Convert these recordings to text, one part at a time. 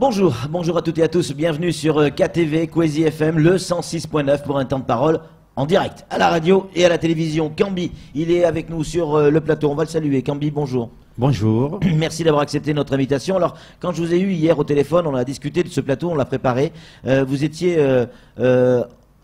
Bonjour, bonjour à toutes et à tous, bienvenue sur KTV, Kwezi FM, le 106.9 pour un temps de parole en direct, à la radio et à la télévision. Kambi, il est avec nous sur le plateau, on va le saluer. Kambi, bonjour. Bonjour. Merci d'avoir accepté notre invitation. Alors, quand je vous ai eu hier au téléphone, on a discuté de ce plateau, on l'a préparé. Vous étiez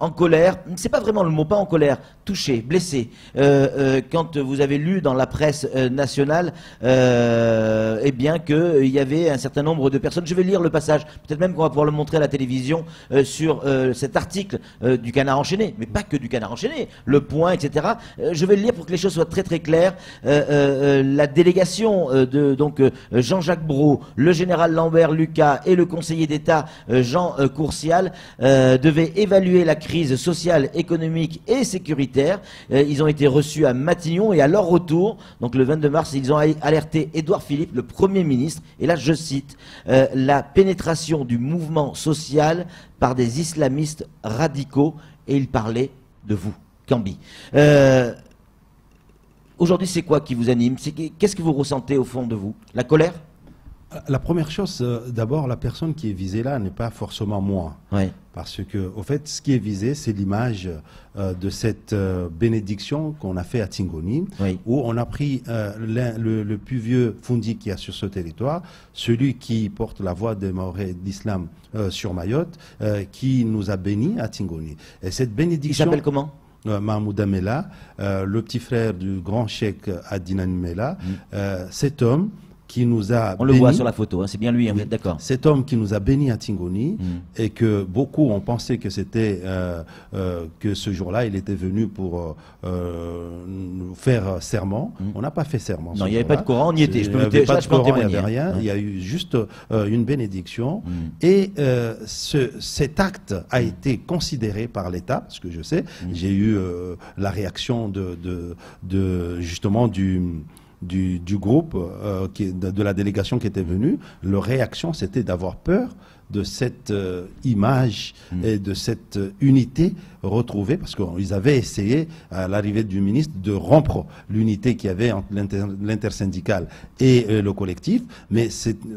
en colère, c'est pas vraiment le mot, pas en colère, touché, blessé, quand vous avez lu dans la presse nationale, eh bien qu'il y avait un certain nombre de personnes, je vais lire le passage, peut-être même qu'on va pouvoir le montrer à la télévision, sur cet article du Canard enchaîné, mais pas que du Canard enchaîné, Le Point, etc. Je vais le lire pour que les choses soient très très claires. La délégation de donc Jean-Jacques Brault, le général Lambert Lucas et le conseiller d'État Jean Courcial devaient évaluer la crise sociale, économique et sécuritaire. Ils ont été reçus à Matignon et à leur retour, donc le 22 mars, ils ont alerté Édouard Philippe, le Premier ministre, et là je cite, la pénétration du mouvement social par des islamistes radicaux, et il parlait de vous, Kambi. Aujourd'hui, c'est quoi qui vous anime? Qu'est-ce que vous ressentez au fond de vous? La colère? La première chose, d'abord, la personne qui est visée là n'est pas forcément moi. Ouais. Parce que, au fait, ce qui est visé, c'est l'image de cette bénédiction qu'on a fait à Tingoni, Oui. où on a pris le plus vieux fundi qu'il y a sur ce territoire, celui qui porte la voix des Mahorais d'Islam sur Mayotte, qui nous a bénis à Tingoni. Et cette bénédiction... Il s'appelle comment? Mahmoud Mela, le petit frère du grand cheikh Adnan Mela, cet homme qui nous a On le voit sur la photo, hein, c'est bien lui, on est d'accord. Cet homme qui nous a bénis à Tingoni et que beaucoup ont pensé que c'était que ce jour-là, il était venu pour nous faire serment. On n'a pas fait serment. Non, il n'y avait pas de Coran, on y était. Il n'y avait pas de Coran, il n'y avait rien. Ouais. Il y a eu juste une bénédiction. Et cet acte a été considéré par l'État, ce que je sais. J'ai eu la réaction justement du groupe, de la délégation qui était venue. Leur réaction, c'était d'avoir peur de cette image et de cette unité retrouvée, parce qu'ils avaient essayé, à l'arrivée du ministre, de rompre l'unité qu'il y avait entre l'intersyndicale et le collectif. Mais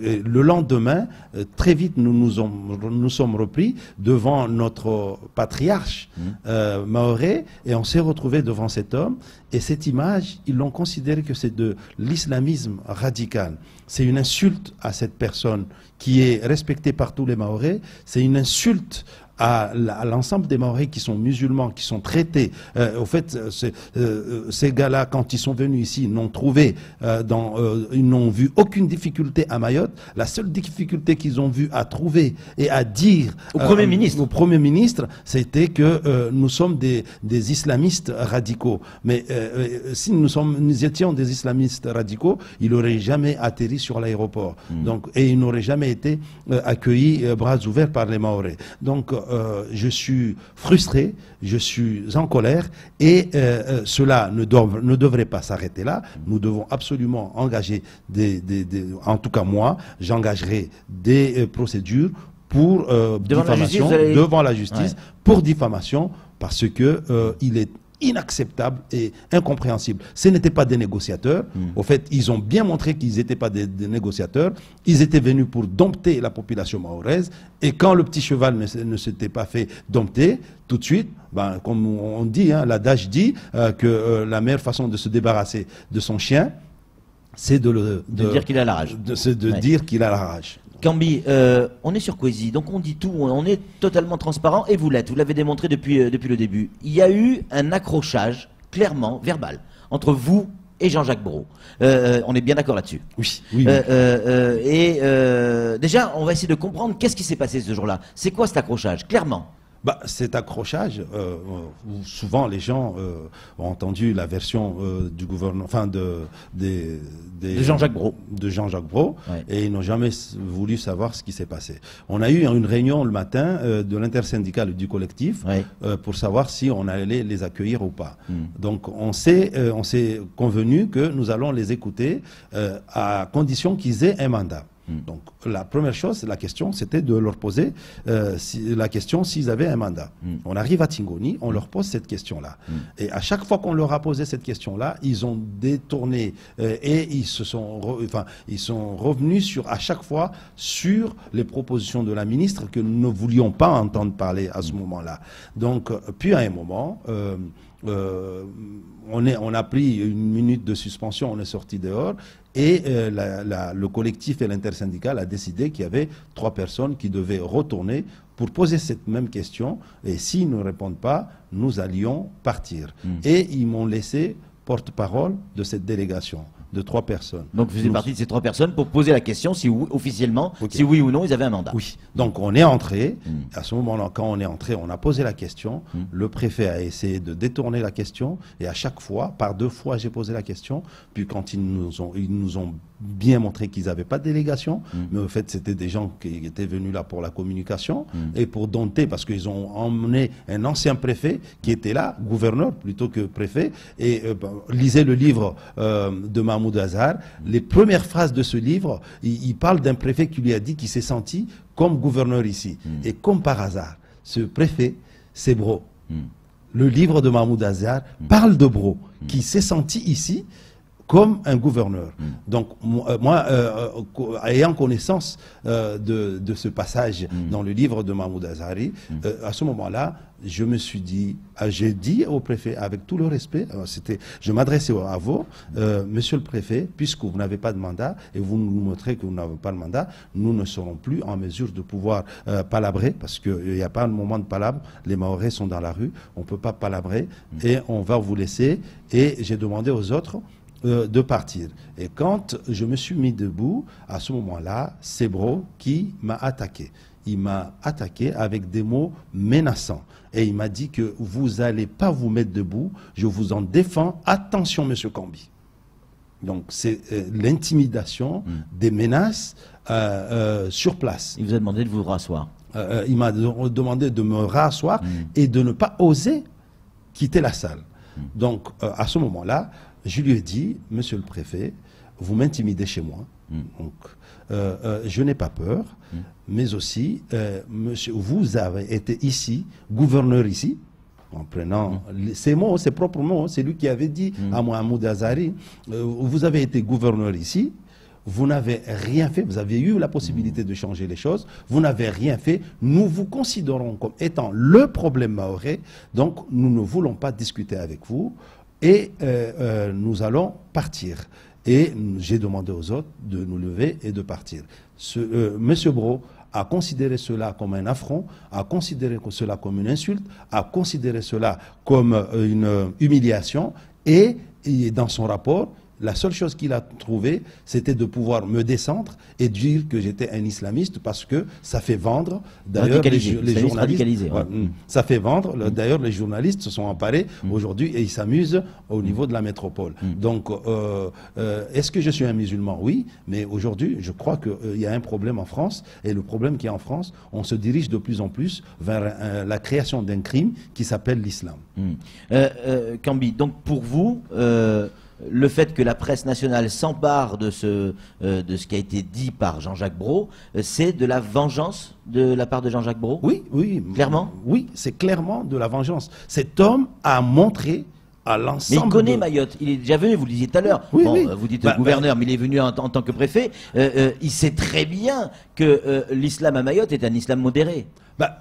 le lendemain, très vite, nous sommes repris devant notre patriarche mahorais, et on s'est retrouvé devant cet homme. Et cette image, ils l'ont considéré que c'est de l'islamisme radical. C'est une insulte à cette personne qui est respectée par tous les Mahorais. C'est une insulte à l'ensemble des Mahorais qui sont musulmans, qui sont traités. Au fait, ces gars-là, quand ils sont venus ici, ils n'ont trouvé, ils n'ont vu aucune difficulté à Mayotte. La seule difficulté qu'ils ont vu à trouver et à dire au Premier ministre, c'était que nous sommes des islamistes radicaux. Mais si nous étions des islamistes radicaux, ils n'auraient jamais atterri sur l'aéroport. Donc, et ils n'auraient jamais été accueillis bras ouverts par les Mahorais. Donc, je suis frustré, je suis en colère, et cela ne devrait pas s'arrêter là. Nous devons absolument engager en tout cas moi, j'engagerai des procédures pour diffamation devant la justice pour diffamation, parce que il est inacceptable et incompréhensible. Ce n'étaient pas des négociateurs. Au fait, ils ont bien montré qu'ils n'étaient pas des négociateurs. Ils étaient venus pour dompter la population mahoraise. Et quand le petit cheval ne s'était pas fait dompter, tout de suite, comme on dit, l'adage dit que la meilleure façon de se débarrasser de son chien, c'est de dire qu'il a la rage. Dire qu'il a la rage. Kambi, on est sur Kwezi, donc on dit tout, on est totalement transparent, et vous l'êtes, vous l'avez démontré depuis le début. Il y a eu un accrochage, clairement, verbal, entre vous et Jean-Jacques Brault. On est bien d'accord là-dessus. Oui. Déjà, on va essayer de comprendre qu'est-ce qui s'est passé ce jour-là. C'est quoi cet accrochage, clairement? Cet accrochage, souvent les gens ont entendu la version du gouvernement, enfin de Jean-Jacques Brault. De Jean-Jacques Brault, et ils n'ont jamais voulu savoir ce qui s'est passé. On a eu une réunion le matin de l'intersyndicale du collectif pour savoir si on allait les accueillir ou pas. Donc on s'est convenu que nous allons les écouter à condition qu'ils aient un mandat. Donc la première chose, la question, c'était de leur poser la question s'ils avaient un mandat. On arrive à Tingoni, on leur pose cette question-là. Et à chaque fois qu'on leur a posé cette question-là, ils ont détourné et ils sont revenus à chaque fois sur les propositions de la ministre que nous ne voulions pas entendre parler à ce moment-là. Donc, puis à un moment, on a pris une minute de suspension, on est sorti dehors et le collectif et l'intersyndical a décidé qu'il y avait 3 personnes qui devaient retourner pour poser cette même question et s'ils ne répondent pas, nous allions partir. Et ils m'ont laissé porte-parole de cette délégation de 3 personnes. Donc vous faisiez partie de ces 3 personnes pour poser la question si officiellement, si oui ou non ils avaient un mandat. Oui. Donc on est entré. À ce moment-là, quand on est entré, on a posé la question. Le préfet a essayé de détourner la question et à chaque fois, par 2 fois, j'ai posé la question. Puis quand ils nous ont bien montré qu'ils n'avaient pas de délégation, mais en fait c'était des gens qui étaient venus là pour la communication et pour dompter, parce qu'ils ont emmené un ancien préfet qui était là, gouverneur plutôt que préfet, et lisez le livre de Mahmoud Azhar. Les premières phrases de ce livre, il parle d'un préfet qui lui a dit qu'il s'est senti comme gouverneur ici. Et comme par hasard, ce préfet, c'est Bro. Le livre de Mahmoud Azhar parle de Bro, qui s'est senti ici comme un gouverneur. Donc, moi, ayant connaissance de ce passage dans le livre de Mahmoud Azhari, à ce moment-là, je me suis dit, j'ai dit au préfet, avec tout le respect, je m'adressais à vous, monsieur le préfet, puisque vous n'avez pas de mandat, et vous nous montrez que vous n'avez pas de mandat, nous ne serons plus en mesure de pouvoir palabrer, parce qu'il n'y a pas de moment de palabre, les Mahorais sont dans la rue, on ne peut pas palabrer, et on va vous laisser, et j'ai demandé aux autres de partir. Et quand je me suis mis debout, à ce moment-là, c'est Bro qui m'a attaqué. Il m'a attaqué avec des mots menaçants. Et il m'a dit que vous n'allez pas vous mettre debout, je vous en défends, attention monsieur Kambi. Donc c'est l'intimidation, des menaces sur place. Il vous a demandé de vous rasseoir. Il m'a demandé de me rasseoir et de ne pas oser quitter la salle. Donc à ce moment-là, je lui ai dit, monsieur le préfet, vous m'intimidez chez moi, donc je n'ai pas peur, mais aussi, monsieur, vous avez été ici, gouverneur ici, en prenant ces mots, ses propres mots, c'est lui qui avait dit à Mahmoud Azhari, vous avez été gouverneur ici, vous n'avez rien fait, vous avez eu la possibilité de changer les choses, vous n'avez rien fait, nous vous considérons comme étant le problème mahorais, donc nous ne voulons pas discuter avec vous, et nous allons partir. Et j'ai demandé aux autres de nous lever et de partir. Monsieur Bro a considéré cela comme un affront, a considéré cela comme une insulte, a considéré cela comme une humiliation, et dans son rapport, la seule chose qu'il a trouvé, c'était de pouvoir me descendre et dire que j'étais un islamiste parce que ça fait vendre. D'ailleurs, les journalistes, ça fait vendre. D'ailleurs, les journalistes se sont emparés aujourd'hui et ils s'amusent au niveau de la métropole. Donc, est-ce que je suis un musulman? Oui, mais aujourd'hui, je crois qu'il y a un problème en France, et le problème qui est en France, on se dirige de plus en plus vers la création d'un crime qui s'appelle l'islam. Kambi, donc pour vous, le fait que la presse nationale s'empare de ce qui a été dit par Jean-Jacques Brault, c'est de la vengeance de la part de Jean-Jacques Brault? Oui, oui. Clairement? Oui, c'est clairement de la vengeance. Cet homme a montré à l'ensemble... Mais il connaît Mayotte, il est déjà venu, vous le disiez tout à l'heure. Oui, bon, oui. Vous dites gouverneur, mais il est venu en tant que préfet. Il sait très bien que l'islam à Mayotte est un islam modéré.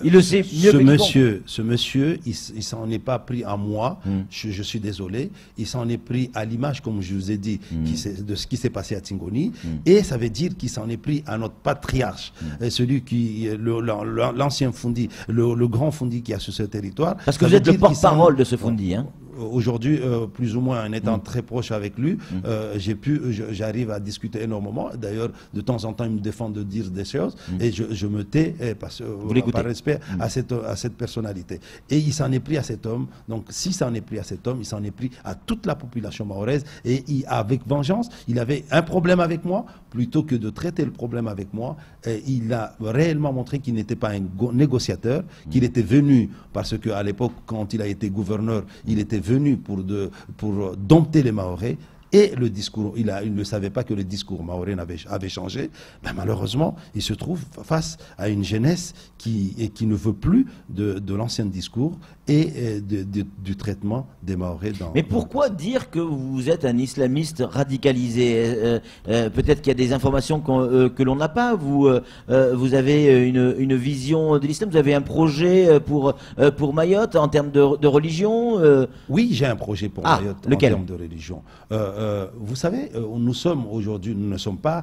Il le sait mieux que quiconque. Ce monsieur, il s'en est pas pris à moi, je suis désolé, il s'en est pris à l'image, comme je vous ai dit, de ce qui s'est passé à Tingoni, et ça veut dire qu'il s'en est pris à notre patriarche, celui qui, l'ancien Fundi, le grand Fundi qui a sur ce territoire. Parce que vous êtes le porte-parole de ce Fundi, hein. Aujourd'hui, plus ou moins en étant très proche avec lui, j'arrive à discuter énormément. D'ailleurs, de temps en temps, il me défend de dire des choses et je me tais parce, par respect à cette personnalité. Et il s'en est pris à cet homme. Donc, s'il s'en est pris à cet homme, il s'en est pris à toute la population mahoraise. Et avec vengeance, il avait un problème avec moi. Plutôt que de traiter le problème avec moi, il a réellement montré qu'il n'était pas un négociateur, qu'il était venu parce qu'à l'époque, quand il a été gouverneur, il était venu pour dompter les Mahorais. et le discours, il ne savait pas que le discours mahorais avait changé, ben malheureusement, il se trouve face à une jeunesse qui ne veut plus de l'ancien discours et du traitement des Mahorais. Mais pourquoi dire que vous êtes un islamiste radicalisé? Peut-être qu'il y a des informations que l'on n'a pas. Vous avez une vision de l'islam, vous avez un projet pour Mayotte en termes de religion? Oui, j'ai un projet pour Mayotte en termes de religion. Vous savez, nous sommes aujourd'hui, nous ne sommes pas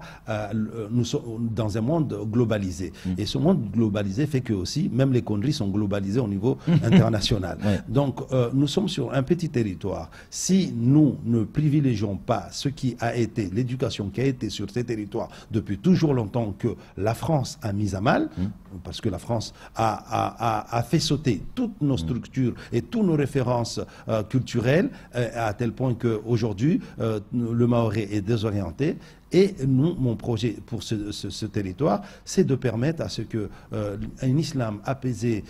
nous sommes dans un monde globalisé. Et ce monde globalisé fait que aussi, même les conneries sont globalisées au niveau international. Ouais. Donc, nous sommes sur un petit territoire. Si nous ne privilégions pas ce qui a été, l'éducation qui a été sur ces territoires depuis toujours longtemps, que la France a mis à mal, parce que la France a fait sauter toutes nos structures et toutes nos références culturelles, à tel point qu'aujourd'hui, le Mahorais est désorienté. Et nous, mon projet pour ce territoire, c'est de permettre à ce que un islam apaisé,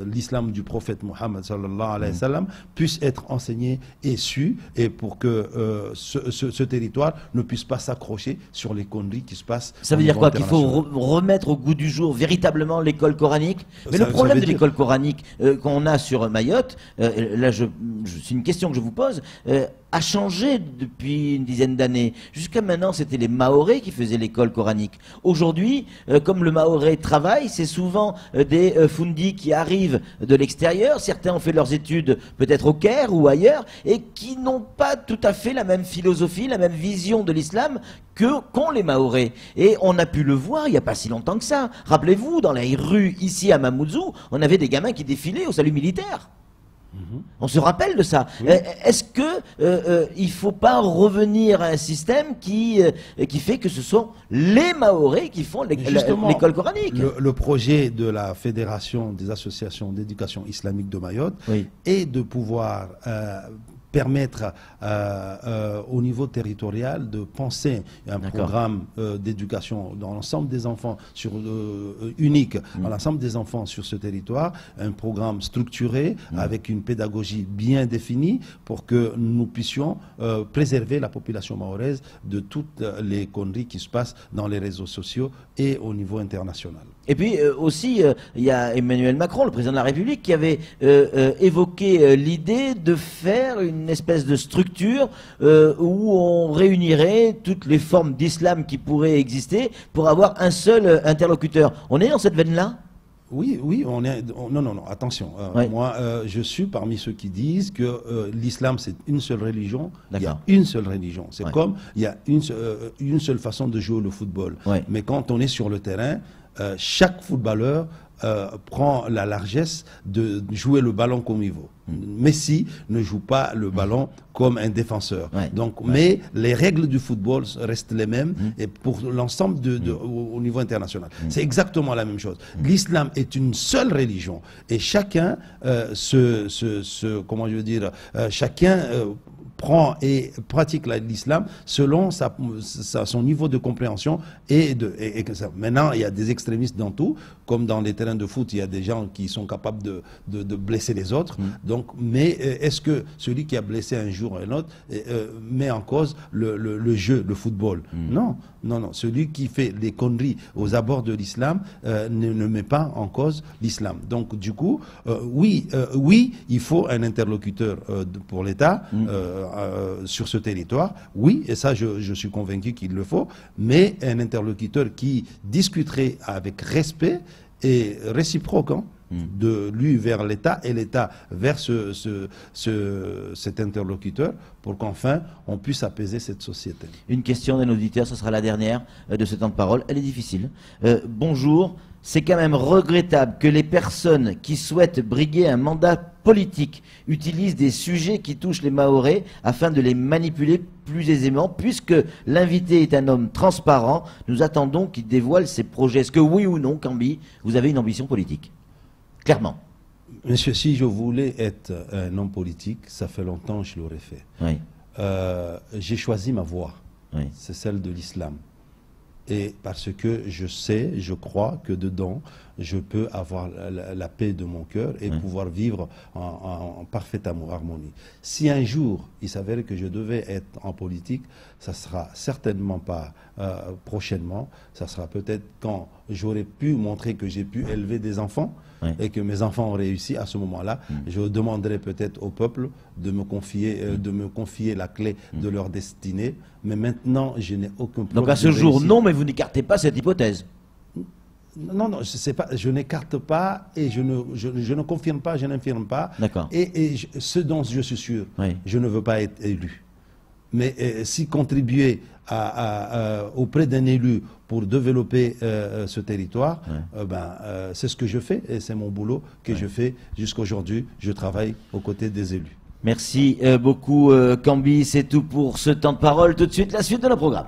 l'islam du prophète Mohammed sallallahu alayhi wa sallam, puisse être enseigné et su, et pour que ce territoire ne puisse pas s'accrocher sur les conneries qui se passent. Ça veut dire quoi? Qu'il faut remettre au goût du jour véritablement l'école coranique? Mais le problème de l'école coranique qu'on a sur Mayotte, là c'est une question que je vous pose, a changé depuis une dizaine d'années. Jusqu'à maintenant, c'était les Mahorais qui faisaient l'école coranique. Aujourd'hui, comme le Mahorais travaille, c'est souvent des Fundis qui arrivent de l'extérieur. Certains ont fait leurs études peut-être au Caire ou ailleurs et qui n'ont pas tout à fait la même philosophie, la même vision de l'islam qu'ont les Mahorais. Et on a pu le voir il n'y a pas si longtemps que ça. Rappelez-vous, dans les rues ici à Mamoudzou, on avait des gamins qui défilaient au salut militaire. On se rappelle de ça. Oui. Est-ce que il faut pas revenir à un système qui fait que ce sont les Mahorais qui font l'école coranique? Le projet de la Fédération des associations d'éducation islamique de Mayotte est de pouvoir permettre au niveau territorial de penser un programme d'éducation dans l'ensemble des enfants unique dans l'ensemble des enfants sur ce territoire, un programme structuré avec une pédagogie bien définie pour que nous puissions préserver la population mahoraise de toutes les conneries qui se passent dans les réseaux sociaux et au niveau international. Et puis aussi, il y a Emmanuel Macron, le président de la République, qui avait évoqué l'idée de faire une espèce de structure où on réunirait toutes les formes d'islam qui pourraient exister pour avoir un seul interlocuteur. On est dans cette veine-là? Oui, on est. Non, attention. Moi, je suis parmi ceux qui disent que l'islam, c'est une seule religion. Il y a une seule religion. C'est comme il y a une seule façon de jouer le football. Mais quand on est sur le terrain, chaque footballeur prend la largesse de jouer le ballon comme il veut. Messi ne joue pas le ballon comme un défenseur. Donc, mais les règles du football restent les mêmes et pour l'ensemble au niveau international. C'est exactement la même chose. L'islam est une seule religion et chacun comment je veux dire, chacun prend et pratique l'islam selon son niveau de compréhension et maintenant il y a des extrémistes dans tout, comme dans les terrains de foot il y a des gens qui sont capables de blesser les autres. Donc, mais est-ce que celui qui a blessé un jour un autre met en cause le jeu, le football? Non. Celui qui fait les conneries aux abords de l'islam ne met pas en cause l'islam. Donc du coup, oui, il faut un interlocuteur pour l'État sur ce territoire. Oui, et ça, je suis convaincu qu'il le faut. Mais un interlocuteur qui discuterait avec respect et réciproque, de lui vers l'État et l'État vers cet interlocuteur pour qu'enfin on puisse apaiser cette société. Une question d'un auditeur, ce sera la dernière de ce temps de parole. Elle est difficile. Bonjour, c'est quand même regrettable que les personnes qui souhaitent briguer un mandat politique utilisent des sujets qui touchent les Mahorais afin de les manipuler plus aisément, puisque l'invité est un homme transparent. Nous attendons qu'il dévoile ses projets. Est-ce que oui ou non, Cambi, vous avez une ambition politique? Clairement. Monsieur, si je voulais être un homme politique, ça fait longtemps que je l'aurais fait. J'ai choisi ma voie. C'est celle de l'islam. Et parce que je sais, je crois que dedans, je peux avoir la paix de mon cœur et pouvoir vivre en parfaite harmonie. Si un jour il s'avère que je devais être en politique, ça sera certainement pas prochainement, ça sera peut-être quand j'aurais pu montrer que j'ai pu élever des enfants et que mes enfants ont réussi. À ce moment-là, je demanderai peut-être au peuple de me confier la clé de leur destinée. Mais maintenant, je n'ai aucun problème. Donc à ce jour, non, mais vous n'écartez pas cette hypothèse. Non, non, je n'écarte pas et je ne confirme pas, je n'infirme pas. D'accord. Et ce dont je suis sûr, je ne veux pas être élu. Mais si contribuer auprès d'un élu pour développer ce territoire, c'est ce que je fais et c'est mon boulot que je fais jusqu'à aujourd'hui. Je travaille aux côtés des élus. Merci beaucoup, Cambi. C'est tout pour ce temps de parole. Tout de suite, la suite de nos programmes.